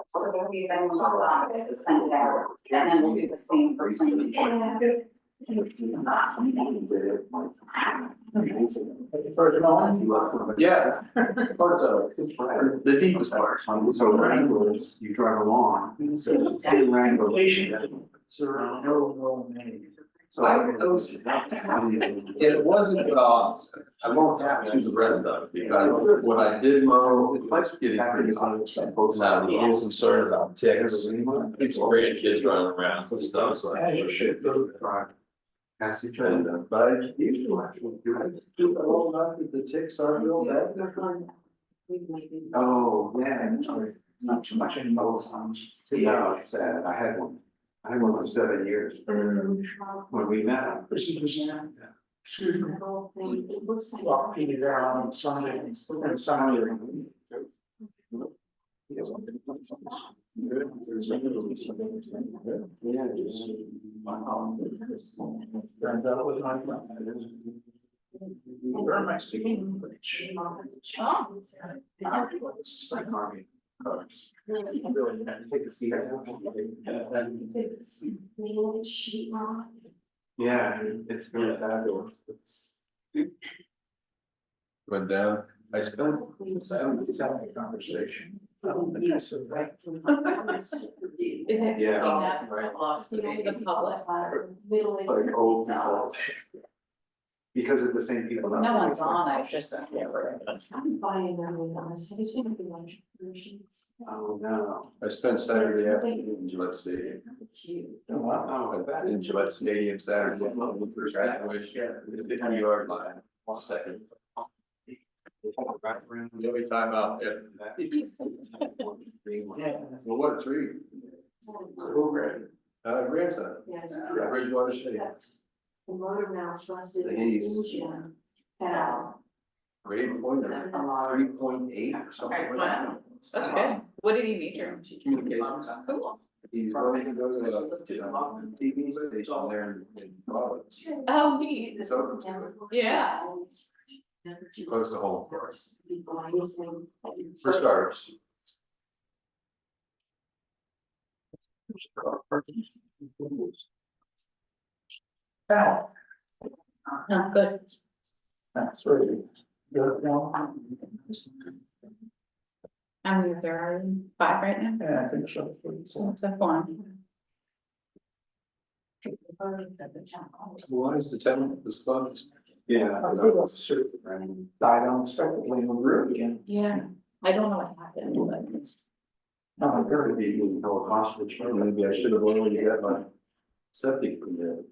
So we then will send it out, and then we'll do the same for planning. Yeah. Parts of it. The deepest part. So Wranglers, you drive along, so see Wrangler. So It wasn't, I won't have to do the rest of it, because when I did mow, it's getting pretty hot. Both sides, a little concerned about ticks. It's great kids running around and stuff, so I should drive. Pass each And, other. but I usually actually do all enough that the ticks are real bad. Oh, yeah, it's not too much anymore. Yeah, it's sad, I had one for 7 years. When we met. Excuse me. Well, Peter there on Sunday and Sunday. Yeah, just. And that was my plan. Where am I speaking? It's like Army cars. Really, take a seat. Yeah, it's been fabulous. Went down, I spent, It's having a conversation. Is it Yeah, picking up right. the public? Like old people. Because of the same people. No one's on, I was just. Oh, no. I spent Saturday afternoon in Gillette Stadium. Oh, wow. Oh, I bet. In Gillette Stadium Saturday, for graduation, the 50-yard line, second. The only time out there. Well, what a treat. Grandson, Bridgewater State. The motor mouse rusted. Nice. Grade point, 3.8 or something like that. Okay, what did he major in? Communications. Cool. He's going to go to a TV station there in Providence. Oh, neat. So, Yeah. close to home. For starters. Now, Oh, good. that's really good. How many there are? 5 right now? Yeah, I think so. So it's a form. Why is the town sponge? Yeah. I think that's super, and died unexpectedly in the room again. Yeah, I don't know what happened, but. Oh, very. Maybe you know, hostage. Maybe I should have already got my septic permit.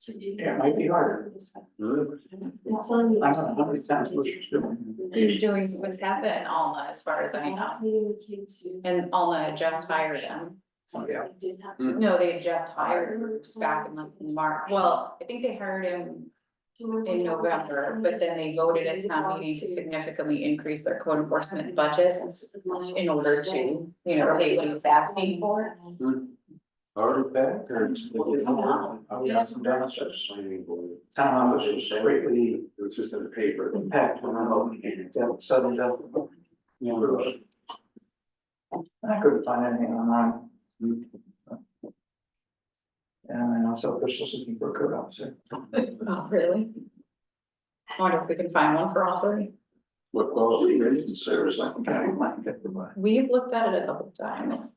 Yeah, it might be harder. Really? I don't know how many times what she's doing. He was doing Wisconsin and Alma, as far as I know, and Alma had just hired him. So, yeah. No, they had just hired him back in March. Well, I think they hired him in November, but then they voted at town meeting to significantly increase their code enforcement budget in order to, you know, pay what he was asking for. Already back or? We have some downstairs. Town office was greatly It was just in the paper. impacted on Southern Delta. University. I couldn't find anything online. And also officials looking for a code officer. Oh, really? I wonder if we can find one for all 3. What quality rating? Service, I think I might get the one. We've looked at it a couple of times.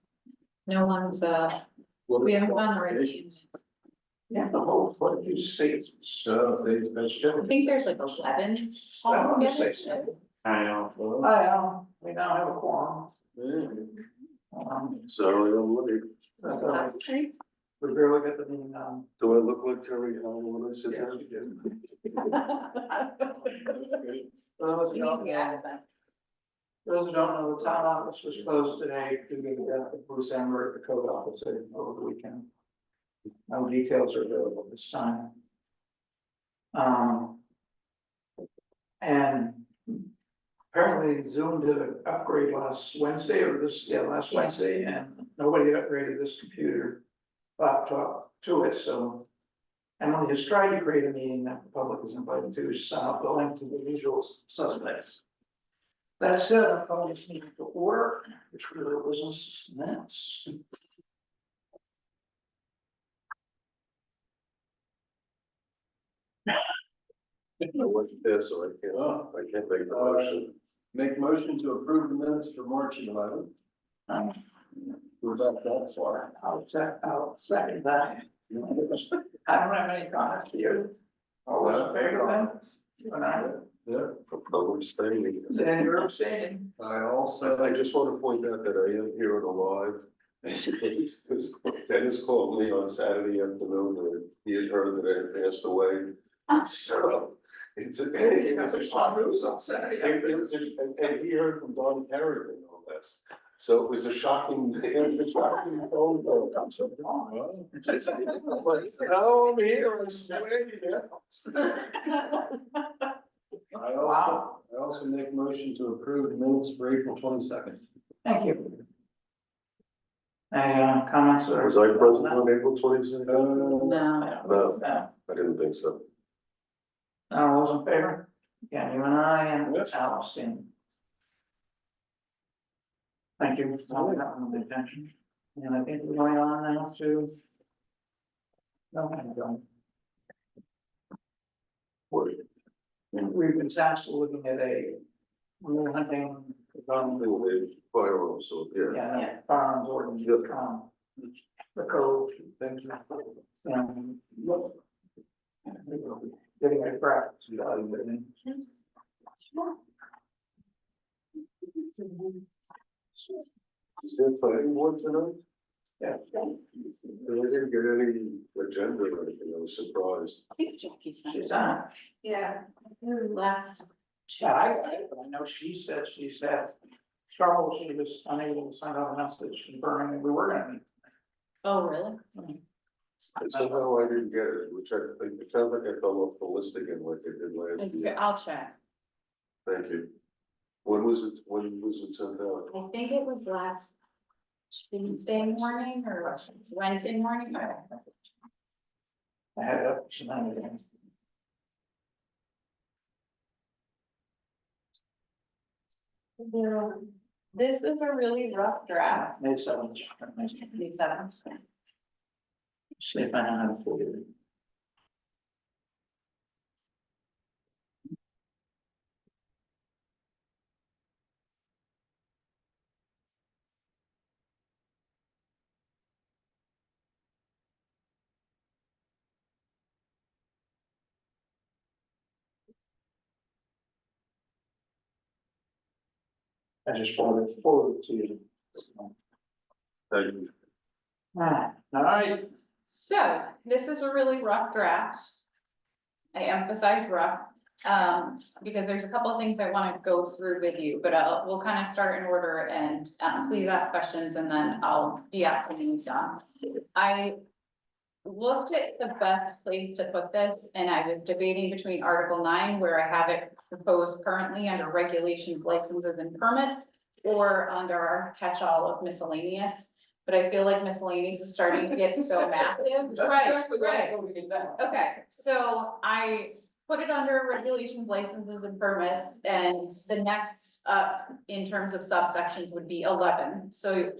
No one's, we haven't found the right. Yeah, the whole, what you states. So they, I think there's like 11. I want to altogether. say so. I know. We now have a quorum. So it'll look. That's all right. That's great. We barely got the meeting on. Do I look like Terry Howell when I sit Yes, down? you did. That's Those who You don't need the know, accent. those who don't know, the town office was closed today due to the death of Bruce Emmer at the code office over the weekend. No details are available this time. And apparently Zoom did an upgrade last Wednesday last Wednesday, and nobody upgraded this computer laptop to it, so. Emily has tried to create a meeting that the public is invited to, send out the link to the usual suspects. That said, I call this meeting to order, which really business minutes. I wasn't there, so I can't make the motion. Make motion to approve the minutes for March 11th. We're about that far. I'll second that. I don't have any comments here. All those in favor then? You and I, Yeah. I'm abstaining. then you're abstaining. I also. I just want to point out that I am here on a live. Because Dennis called me on Saturday afternoon and he had heard that I had passed away. So it's a shock. On Saturday. And he heard from Don Carrigan and all this. So it was a shocking, phone call. Now I'm here, I swear to you. I also make motion to approve the minutes for April 22nd. Thank you. Any comments or? Was I present on April 22nd? No, I don't think so. I didn't think so. All those in favor? Yeah, you and I and Yes. Al abstain. Thank you for calling that one the attention. And I think we're going on now to. No, I'm going. What? We've been tasked with looking at a. We're hunting. Firearms, so, yeah. Yeah, firearms ordinance, the code, things. Look. Getting a breath. Is there planning board tonight? Yeah. I didn't get any agenda or anything, I was surprised. I think Jackie sent She's it. on. Yeah. Last. Yeah, I know she said, Charles, she was unable to send out a message confirming that we were gonna meet. Oh, really? And somehow I didn't get it, which I think, it sounds like I fell off the list again like I did last year. I'll check. Thank you. When was it sent out? I think it was last Tuesday morning or Wednesday morning. I had up tonight again. This is a really rough draft. May 7th. May 7th. See if I know how to forward it. I just forwarded it to you. Thank you. All right. So this is a really rough draft. I emphasize rough, because there's a couple of things I want to go through with you, but we'll kind of start in order and, please ask questions and then I'll be asking you some. I looked at the best place to put this and I was debating between Article 9, where I have it proposed currently under regulations, licenses and permits, or under our catch-all of miscellaneous. But I feel like miscellaneous is starting to get so massive. Right. Okay, so I put it under regulations, licenses and permits, and the next up in terms of subsections would be 11. So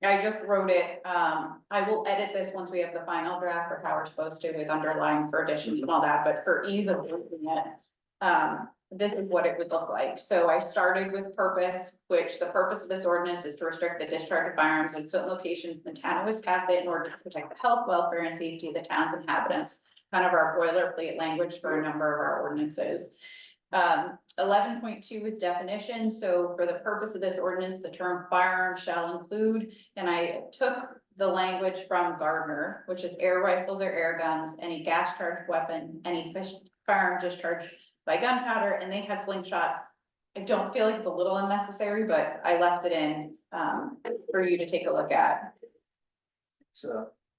I just wrote it, I will edit this once we have the final draft for how we're supposed to with underlying for additions and all that, but for ease of looking at, this is what it would look like. So I started with purpose, which the purpose of this ordinance is to restrict the discharge of firearms in certain locations in the town of Wiscasset in order to protect the health, welfare, and safety of the town's inhabitants. Kind of our boilerplate language for a number of our ordinances. 11.2 is definition. So for the purpose of this ordinance, the term firearm shall include, and I took the language from Gardner, which is air rifles or air guns, any gas charged weapon, any firearm discharged by gunpowder, and they had slingshots. I don't feel like it's a little unnecessary, but I left it in, for you to take a look at. It's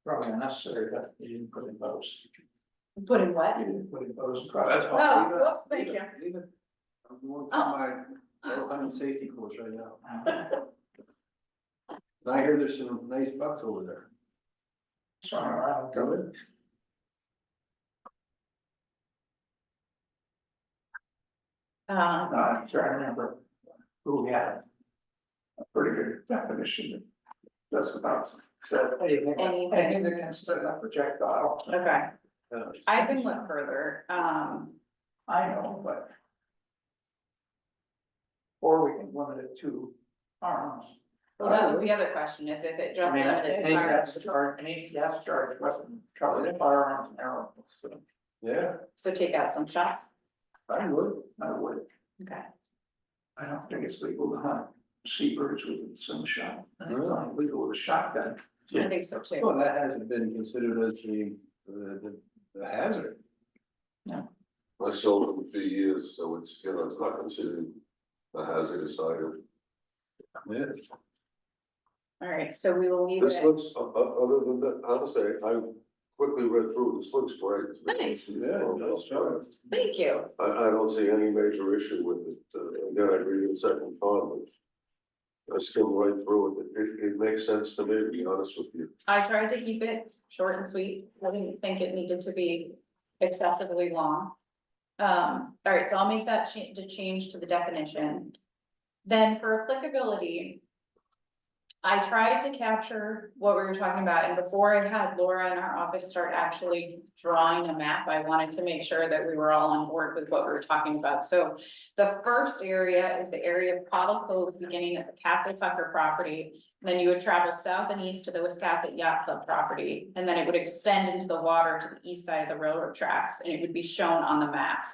probably unnecessary, but you didn't put in those. Put in what? You didn't put in those. Oh, whoops, thank you. Leave it. I'm going through my safety course right now. I hear there's some nice bucks over there. Sorry, I'm covered. Um, I'm trying to remember. who had a pretty good definition. Just about said anything Anything. that can set a projectile. Okay, I can look further, I know, but. Or we can limit it to arms. well, that was the other question, is it just I mean, limited to any firearms? gas charge, any gas charge wasn't covered firearms and arrows, so Yeah, So take out some shots, I would. okay, I don't think it's legal to hunt seabirds with some shot, I think it's only legal with a shotgun. I think so too. well, that hasn't been considered as the hazard. I sold them for years, so it's, you know, it's not considered a hazardous item. Yeah. Alright, so we will leave This it, looks, other than that, honestly, I quickly read through, this looks great. Nice. Yeah, it does, sure. thank you. I don't see any major issue with it, again, I read it a second time, but I skimmed right through it, it makes sense to me, to be honest with you. I tried to keep it short and sweet, I didn't think it needed to be excessively long. Alright, so I'll make that change to the definition. Then for applicability. I tried to capture what we were talking about, and before I had Laura in our office start actually drawing a map, I wanted to make sure that we were all on board with what we were talking about. So the first area is the area of Pottle Cove, beginning at the Castle Tucker property. Then you would travel south and east to the Wiscasset Yacht Club property, and then it would extend into the water to the east side of the railroad tracks, and it would be shown on the map.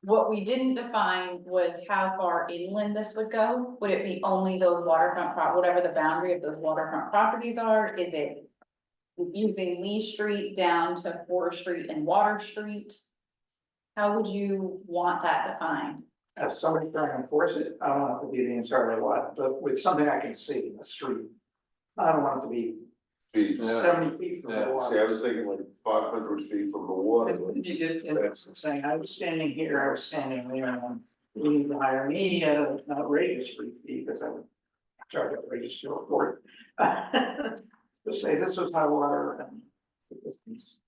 What we didn't define was how far inland this would go. Would it be only those waterfront whatever the boundary of those waterfront properties are? Is it using Lee Street down to Fore Street and Water Street? How would you want that defined? As somebody trying to enforce it, I don't want it to be the entire lot, but with something I can see, a street. I don't want it to be Feet. Yeah. 70 feet from the Yeah, See, water. I was thinking like 500 feet from the water. And you get, and it's saying, I was standing here, I was standing there, and you need to hire me at an outrageous fee, because I would charge outrageous to report. To say this was high water and.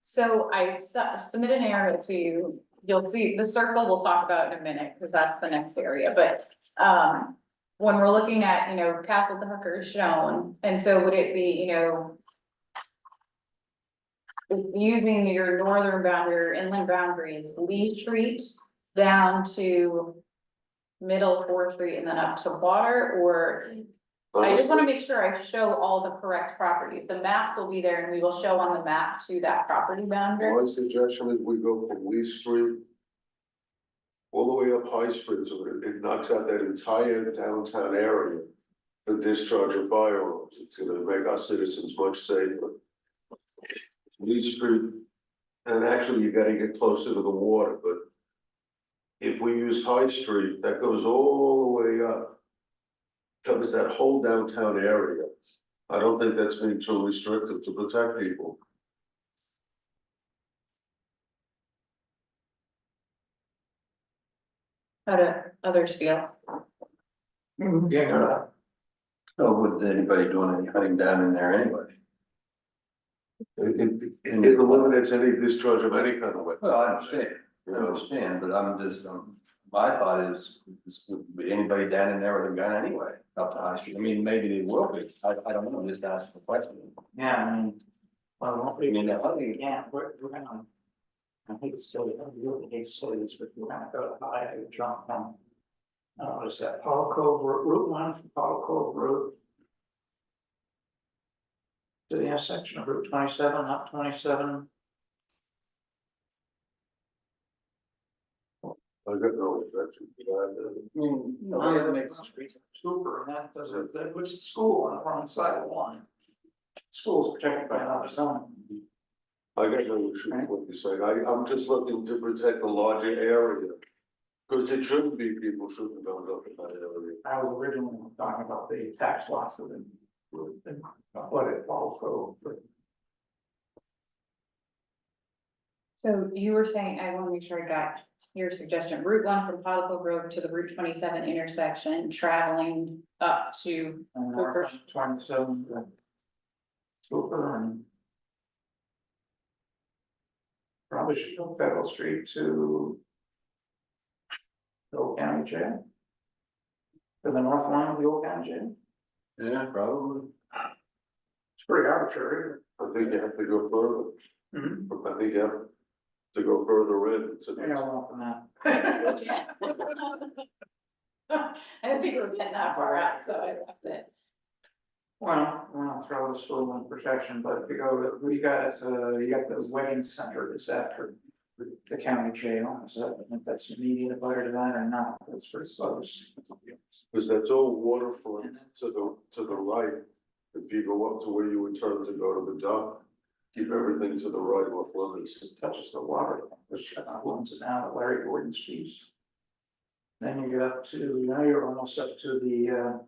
So I submit an area to you. You'll see the circle we'll talk about in a minute, because that's the next area, but, when we're looking at, Castle Tucker is shown, and so would it be, using your northern boundary, or inland boundaries, Lee Street down to middle 4th Street and then up to Water, or I just wanna make sure I show all the correct properties. The maps will be there and we will show on the map to that property boundary. My suggestion is we go from Lee Street all the way up High Street, so it knocks out that entire downtown area for discharge of firearms. It's gonna make our citizens much safer. Lee Street, and actually you gotta get closer to the water, but if we use High Street, that goes all the way up, covers that whole downtown area. I don't think that's being too restrictive to protect people. How do others feel? Yeah, So would anybody doing any hunting down in there anyway? It eliminates any discharge of any kind of weapon. Well, I understand, You I know, understand, but I'm just, my thought is would be anybody down in there with a gun anyway, up to High Street? I mean, maybe they will be, I don't know, I'm just asking the question. yeah, I mean, well, won't I we, mean, hunting, yeah, we're gonna. I hate to say it, I really hate to say this, but we're gonna go to high, jump from. What is that, Pottle Cove, Route 1 from Pottle Cove Road. To the intersection of Route 27, up 27. I got no objection to that. I mean, you know, On it the makes, Super, and that doesn't, that was the school on the wrong side of the line. School's protected by another zone. I got no issue with what you're saying. I'm just looking to protect the larger area. Because it shouldn't be, people shouldn't go up in that area. I was originally talking about the tax loss of it. What it also, but So you were saying, I wanna make sure I got your suggestion, Route 1 from Pottle Cove Road to the Route 27 intersection, traveling up to, north of 27. Super and. Probably should go Federal Street to. Old County Jail. to the north line of the old county jail. Yeah, probably. It's pretty arbitrary. I think you have to go further, Mm-hmm. I think you have to go further in, to I don't want that. Yeah. I don't think we're getting that far out, so I left it. Well, I don't throw the school in protection, but if you go, you got the wedding center, is that for the county jail? Is that, I think that's immediate about to that or not? That's pretty close. because that's all waterfront to the right. If you go up to where you would turn to go to the dock, keep everything to the right off limits. It touches the water, which owns it now, at Larry Gordon's piece. Then you get up to, now you're almost up to the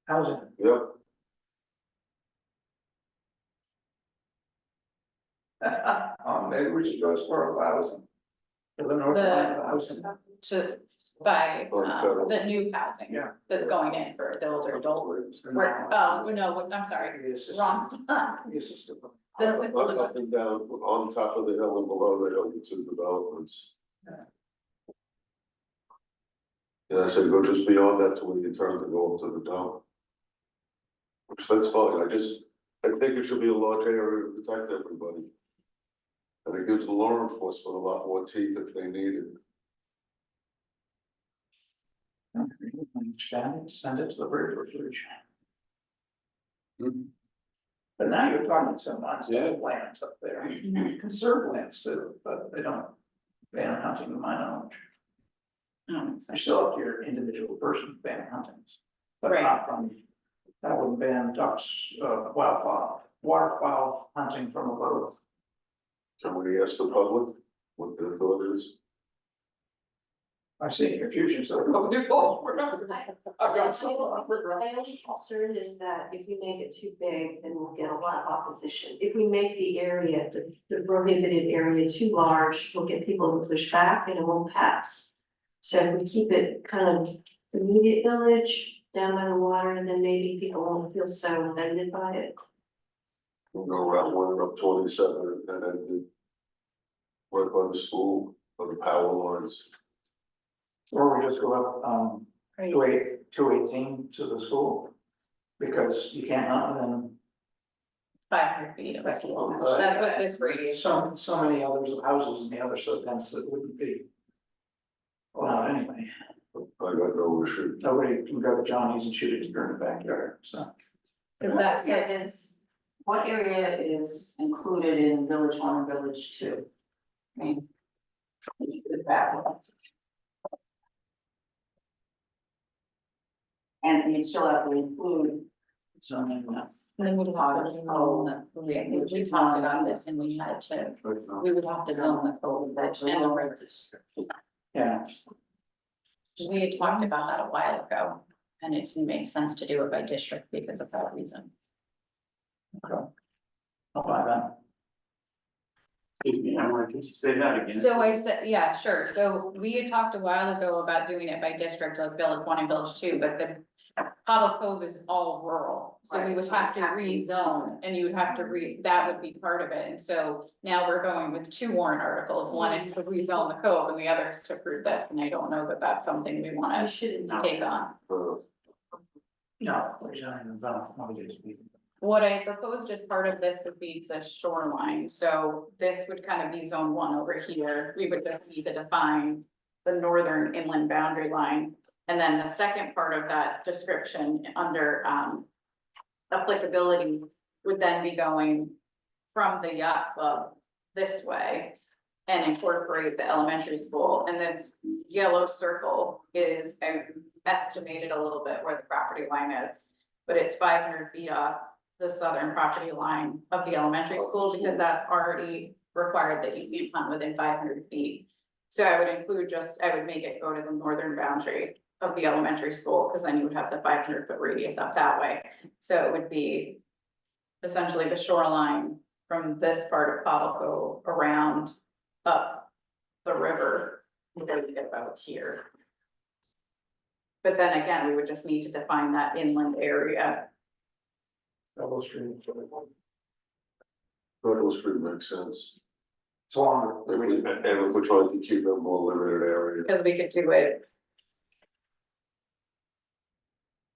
housing. Yep, Maybe we should go as far as housing. To the north line of the housing. To buy, Federal. the new housing Yeah. that's going in for the older adult. Or No, I'm sorry, wrong. The assisted. That's the- up and down, on top of the hill and below the hill, the two developments. Yeah, I said go just beyond that to where you turn to go up to the dock. Which that's fine, I think it should be a large area to protect everybody. And it gives the law enforcement a lot more teeth if they need it. Send it to the bridge. Hmm. But now you're talking some nice Yeah. lands up there, conserved lands too, but they don't ban hunting to my knowledge. Oh, You're still up to your individual person ban huntings. But Right. not from, that wouldn't ban ducks, wildfowl, waterfowl hunting from a boat. Can we ask the public what their thought is? I see confusion, so nobody calls for it. I've got some. My only concern is that if we make it too big, then we'll get a lot of opposition. If we make the area, the prohibited area too large, we'll get people to push back and it won't pass. So if we keep it kind of immediate village, down by the water, then maybe people won't feel so offended by it. We'll go around one up 27 and then right by the school, or the power lines. Or we just go up, 218 to the school. Because you can't hunt within 500 feet of a That's school. what- That's what this radius. so many others of houses in the other so dense that it wouldn't be. Well, anyway, I got no issue. nobody can go to Johnny's and shoot it during the backyard, so. Is that so? What area is included in Village One and Village Two? I mean. The back one. And you still have to include, So, And then we'd have to zone we talked about this and we had to, we would have to zone the code and the rivers. yeah, We had talked about that a while ago, and it didn't make sense to do it by district because of that reason. I'll buy that. Excuse me, I'm like, can you say that again? So I said, yeah, sure, so we had talked a while ago about doing it by district, like Village One and Village Two, but the Pottle Cove is all rural, so we would have to rezone, and you would have to that would be part of it, and so now we're going with two warrant articles, one is to rezone the cove, and the other is to approve this, and I don't know that that's something we We wanna shouldn't. take on. No, we're talking about, What I proposed as part of this would be the shoreline, so this would kind of be zone one over here, we would just need to define the northern inland boundary line. And then the second part of that description under applicability would then be going from the yacht club this way and incorporate the elementary school, and this yellow circle is estimated a little bit where the property line is, but it's 500 feet off the southern property line of the elementary school, because that's already required that you can't hunt within 500 feet. So I would include I would make it go to the northern boundary of the elementary school, because then you would have the 500-foot radius up that way. So it would be essentially the shoreline from this part of Pottle Cove around up the river, until you get about here. But then again, we would just need to define that inland area. Double Street. Federal Street makes sense. It's longer. And if we're trying to keep it a more limited area. Because we could do it.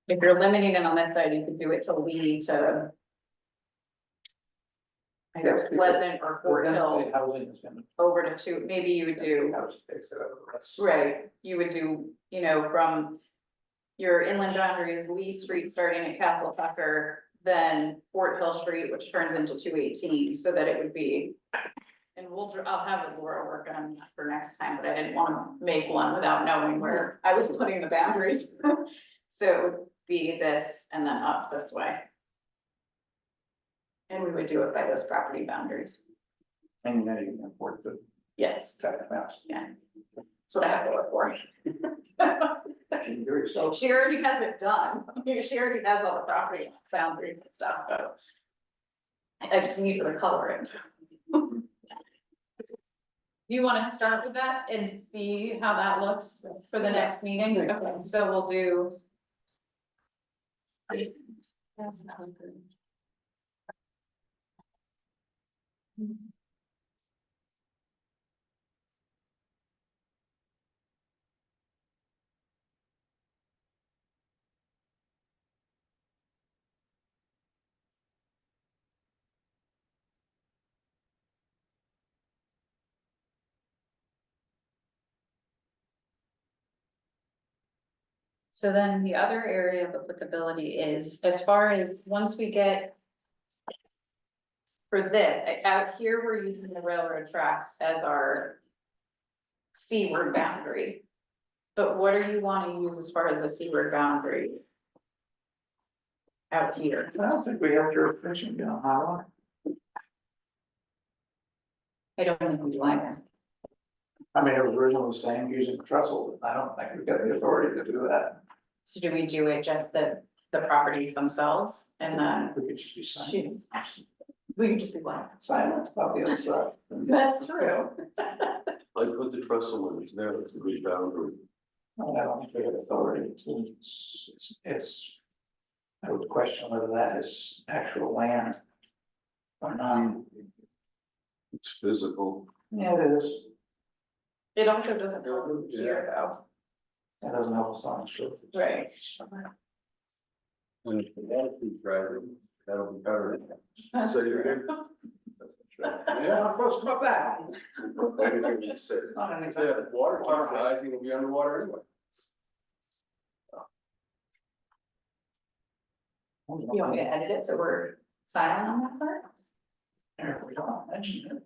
If you're limiting it on this side, you could do it to Lee to. I guess Yes, because Pleasant or Fort Hill Density housing is gonna. over to two, maybe you would do. Housing takes it out of the rest. Right, you would do, you know, from your inland boundary is Lee Street starting at Castle Tucker, then Fort Hill Street, which turns into 218, so that it would be. And I'll have Laura work on that for next time, but I didn't wanna make one without knowing where I was putting the boundaries. So it would be this and then up this way. And we would do it by those property boundaries. And then you can import the Yes, second maps. yeah. That's what I have to look for. You can do it yourself. She already has it done. She already has all the property boundaries and stuff, so. I just need her to color it. You wanna start with that and see how that looks for the next meeting? Okay, so we'll do. That's not good. So then the other area of applicability is, as far as, once we get. For this, out here, we're using the railroad tracks as our. Seaward boundary. But what do you wanna use as far as a seaward boundary? Out here, I don't think we have jurisdiction beyond Highland. I don't think we do either. I mean, it was originally saying using trestle, but I don't think we've got the authority to do that. So do we do it just the properties themselves and then? We could just be silent, We could just be like, silent about the other side. that's true. I put the trestle in, it's there, it's a good boundary. I don't think we have authority to, it's. I would question whether that is actual land. Or not. It's physical. Yeah, it is. It also doesn't go here though. That doesn't help us on the truth. Right. And if the water keeps rising, that'll be covered. So you're again? Yeah, I'm supposed to come back. Everything you said. Not an Yeah, example. the water keeps rising, it'll be underwater anyway. You want me to edit it so we're silent on that part? There we don't mention it.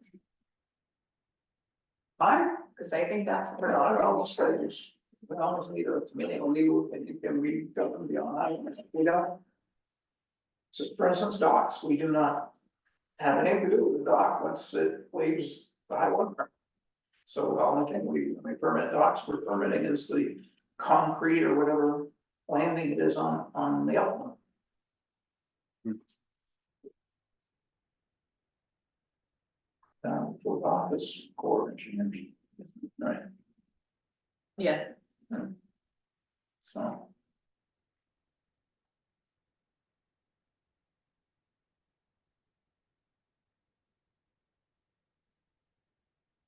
Fine. Cause I think that's. I would almost say this, we almost need a committee on legal, and you can read government beyond that, we don't. So for instance, docks, we do not have anything to do with the dock once it leaves the high water mark. So the only thing when we permit docks, we're permitting is the concrete or whatever landing it is on the upland. For office core engineering, right? Yeah. So.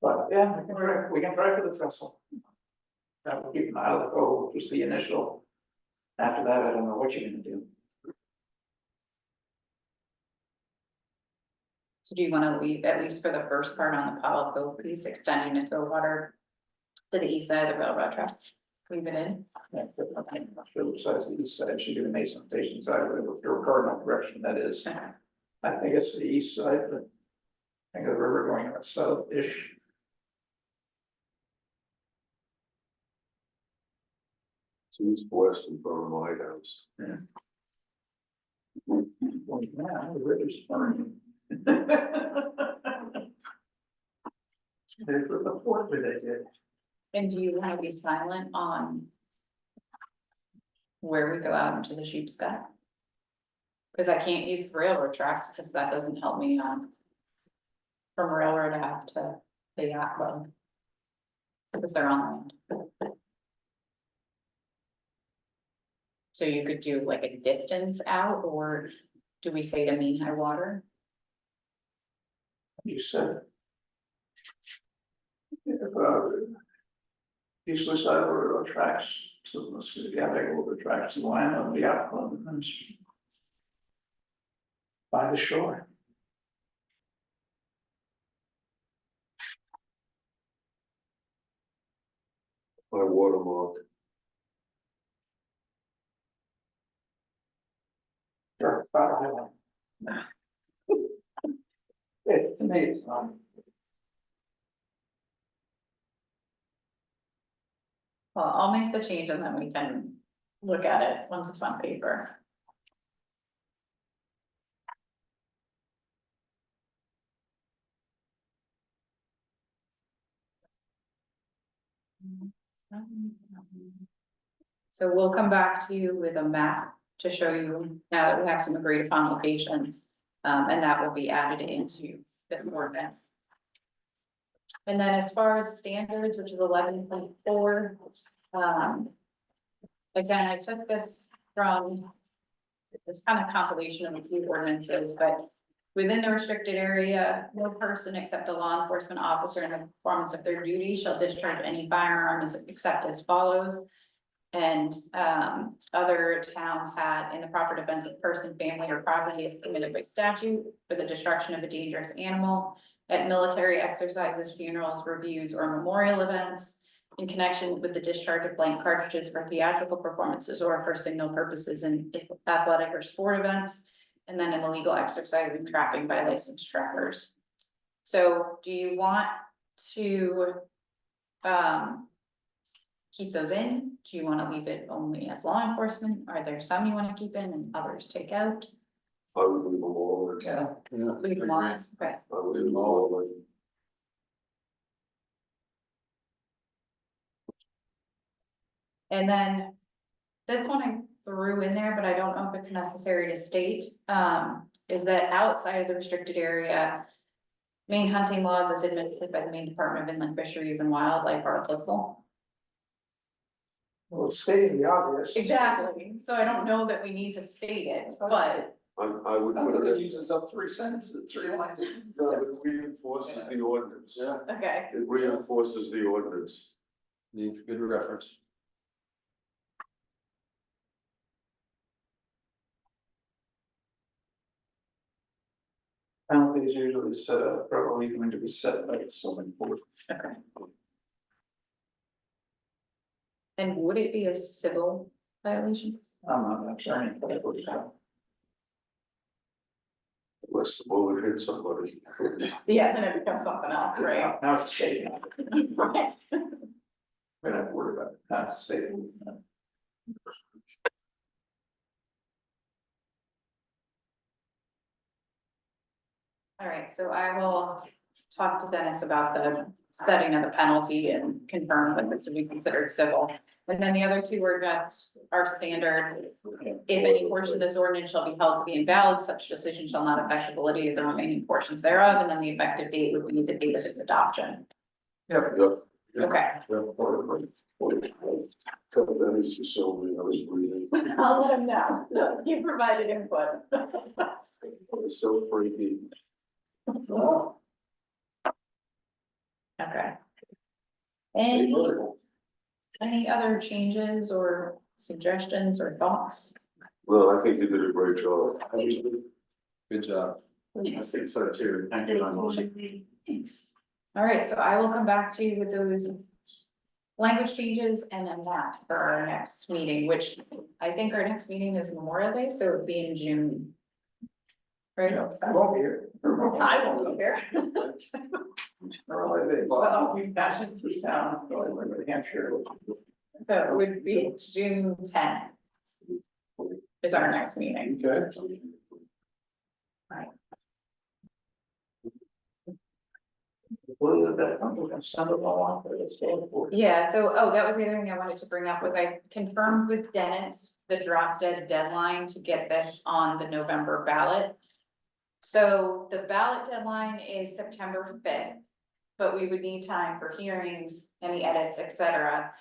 But yeah, we can try for the trestle. That will keep them out of the cove, just the initial. After that, I don't know what you're gonna do. So do you wanna leave, at least for the first part on the Powell Cove piece, extending it to the water? To the east side of the railroad tracks, leave it in? I'm not sure which side is the east side, she did Mason Station side, but if you're cardinal direction, that is. I think it's the east side, but. I think of the river going south-ish. It's east west in front of my house. Well, yeah, the river's burning. They put the fort where they did. And do you wanna be silent on? Where we go out into the sheep sky? Cause I can't use the railroad tracks, cause that doesn't help me on. From railroad ave to the yacht club. Because they're on land. So you could do like a distance out, or do we say to mean high water? You said. useless railroad tracks to the city, yeah, railroad tracks to the land of the upland and by the shore. By watermark. Sure, about highway. It's, to me, it's not. Well, I'll make the change and then we can look at it once it's on paper. So we'll come back to you with a map to show you now that we have some agreed upon locations. And that will be added into this ordinance. And then as far as standards, which is 11.4, again, I took this from, it's kind of compilation of a few ordinances, but within the restricted area, no person except a law enforcement officer in the performance of their duty shall discharge any firearms except as follows. And other towns had in the proper defense of person, family, or property is permitted by statute for the destruction of a dangerous animal at military exercises, funerals, reviews, or memorial events in connection with the discharge of blank cartridges for theatrical performances or for signal purposes in athletic or sport events, and then in the legal exercise and trapping by licensed trappers. So do you want to keep those in? Do you want to leave it only as law enforcement? Are there some you want to keep in and others take out? I would leave them all. Yeah. Leave them on, okay. I would leave them all. And then this one I threw in there, but I don't know if it's necessary to state, is that outside of the restricted area, Maine hunting laws as administered by the Maine Department of Inland Fisheries and Wildlife are applicable. Well, it's stating the obvious. Exactly, so I don't know that we need to state it, but I would I put think it it in, uses up 3 sentences, 3 lines. no, it reinforces the ordinance. Yeah, okay. It reinforces the ordinance. Needs good reference. Penalties usually set up, probably going to be set by someone. Okay. And would it be a civil violation? I'm not an attorney, but I would say. Unless the bullet hits somebody. Yeah, then it becomes something else, right? Now it's stating, Right. we're not worried about it, that's stating. All right, so I will talk to Dennis about the setting of the penalty and confirm that this would be considered civil. And then the other two are just our standard. If any portion of this ordinance shall be held to be invalid, such decision shall not affect the validity of the remaining portions thereof, and then the effective date would be the date of its adoption. Yep. Yep. Okay, Tell Dennis to show me I was breathing. I'll let him know. You provided input. It's so freaky. Okay. Any other changes or suggestions or thoughts? Well, I think you did a great job. Good job. I think so too. Thank you very much. Thanks. All right, so I will come back to you with those language changes and then that for our next meeting, which I think our next meeting is Memorial Day, so it'll be in June. Right? I won't be here. I won't be here. Well, I'll be passing through town, going to New Hampshire. So it would be June 10th. Is our next meeting. Good. Well, that, I'm gonna send it all on for this. Yeah, so, oh, that was the other thing I wanted to bring up was I confirmed with Dennis the drop dead deadline to get this on the November ballot. So the ballot deadline is September 5th, but we would need time for hearings, any edits, etc.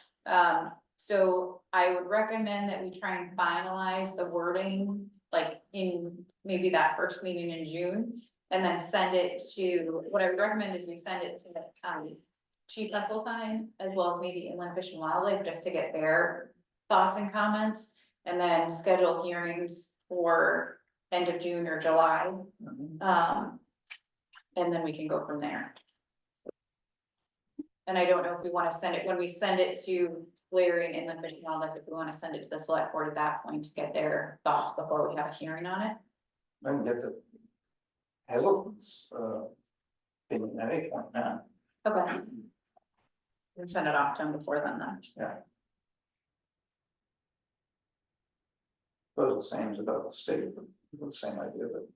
So I would recommend that we try and finalize the wording, like in maybe that first meeting in June. And then send it to, what I would recommend is we send it to Chief Esseltine, as well as maybe Inland Fish and Wildlife, just to get their thoughts and comments. And then schedule hearings for end of June or July, and then we can go from there. And I don't know if we wanna send it, when we send it to Larry and Inland Fish and Wildlife, if we wanna send it to the select board at that point to get their thoughts before we have a hearing on it. I can get the. Hazelton's, opinion at any point now. Okay. And send it off to them before then. Those are the same as about the state, but the same idea, but.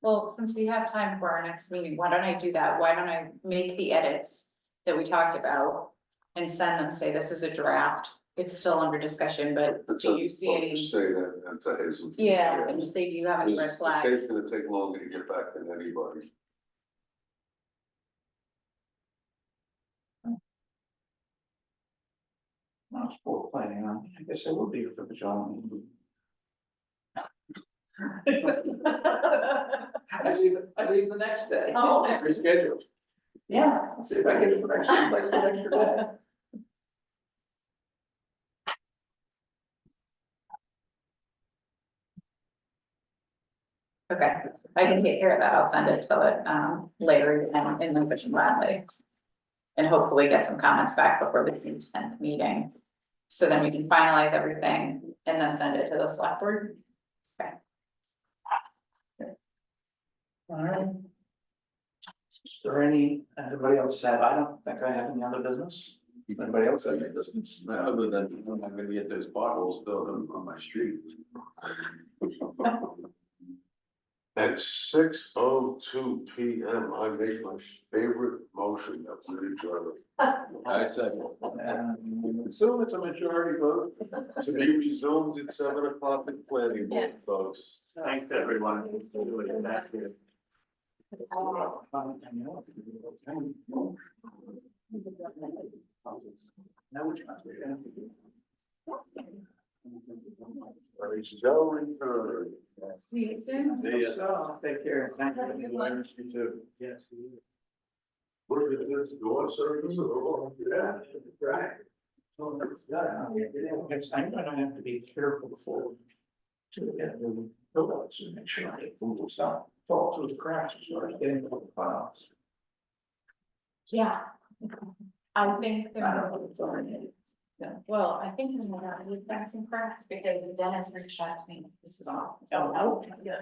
Well, since we have time for our next meeting, why don't I do that? Why don't I make the edits that we talked about? And send them, say this is a draft, it's still under discussion, but do you see any? Say that, and to Hazel. Yeah, and just say, do you have any red It's flags? gonna take longer to get back than anybody. I was for planning on, I guess it would be for the John. I leave the next day. Oh. Reschedule. Yeah. See if I get it for next, like the extra day. Okay, I can take care of that. I'll send it to Larry and Inland Fish and Wildlife. And hopefully get some comments back before the June 10th meeting. So then we can finalize everything and then send it to the select board. Okay. Alright. Is there anybody else said, I don't think I have any other business? Anybody else have any business? Other than, I'm not gonna get those potholes filled on my street. At 6:02 PM, I make my favorite motion that we adjourn. I second. Assume it's a majority vote. To be resumed at 7 o'clock at planning board, folks. Thanks, everyone. Now which one? Shall return. See you soon. So, take care. Thank you. You too. Yes. Where did this go on service? Oh, yeah, right. I'm gonna have to be careful before. To get the buildouts to make sure it's not fall through the cracks and start getting the files. Yeah. I think well, I think we've got some cracks because Dennis reached out to me. This is all. Oh, yeah.